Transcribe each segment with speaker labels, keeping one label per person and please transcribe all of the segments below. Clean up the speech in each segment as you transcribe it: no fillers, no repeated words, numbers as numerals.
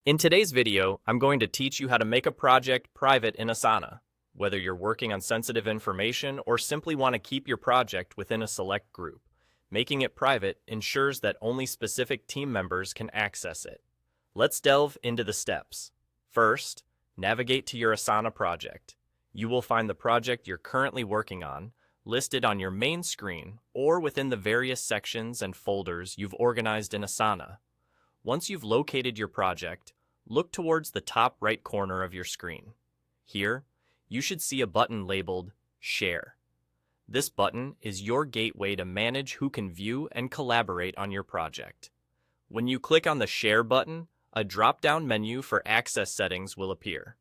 Speaker 1: In today's video, I'm going to teach you how to make a project private in Asana. Whether you're working on sensitive information or simply want to keep your project within a select group, making it private ensures that only specific team members can access it. Let's delve into the steps. First, navigate to your Asana project. You will find the project you're currently working on listed on your main screen or within the various sections and folders you've organized in Asana. Once you've located your project, look towards the top right corner of your screen. Here, you should see a button labeled Share. This button is your gateway to manage who can view and collaborate on your project. When you click on the Share button, a drop-down menu for access settings will appear.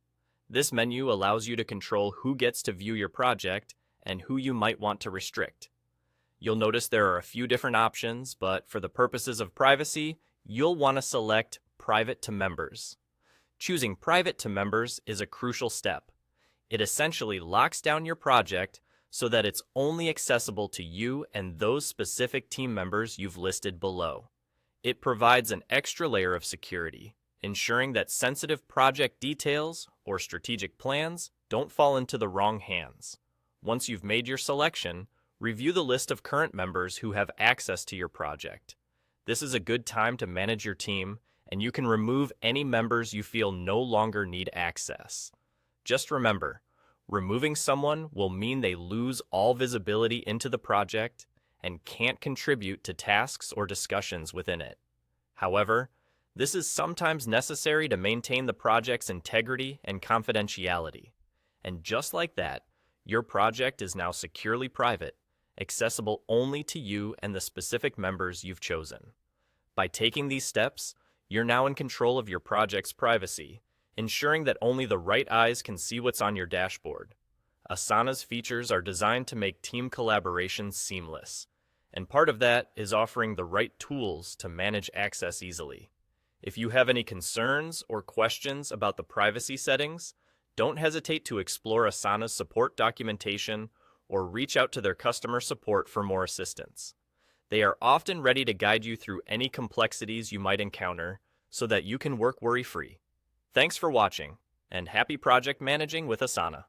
Speaker 1: This menu allows you to control who gets to view your project and who you might want to restrict. You'll notice there are a few different options, but for the purposes of privacy, you'll want to select Private to Members. Choosing Private to Members is a crucial step. It essentially locks down your project so that it's only accessible to you and those specific team members you've listed below. It provides an extra layer of security, ensuring that sensitive project details or strategic plans don't fall into the wrong hands. Once you've made your selection, review the list of current members who have access to your project. This is a good time to manage your team, and you can remove any members you feel no longer need access. Just remember, removing someone will mean they lose all visibility into the project and can't contribute to tasks or discussions within it. However, this is sometimes necessary to maintain the project's integrity and confidentiality. And just like that, your project is now securely private, accessible only to you and the specific members you've chosen. By taking these steps, you're now in control of your project's privacy, ensuring that only the right eyes can see what's on your dashboard. Asana's features are designed to make team collaboration seamless, and part of that is offering the right tools to manage access easily. If you have any concerns or questions about the privacy settings, don't hesitate to explore Asana's support documentation or reach out to their customer support for more assistance. They are often ready to guide you through any complexities you might encounter so that you can work worry-free. Thanks for watching, and happy project managing with Asana.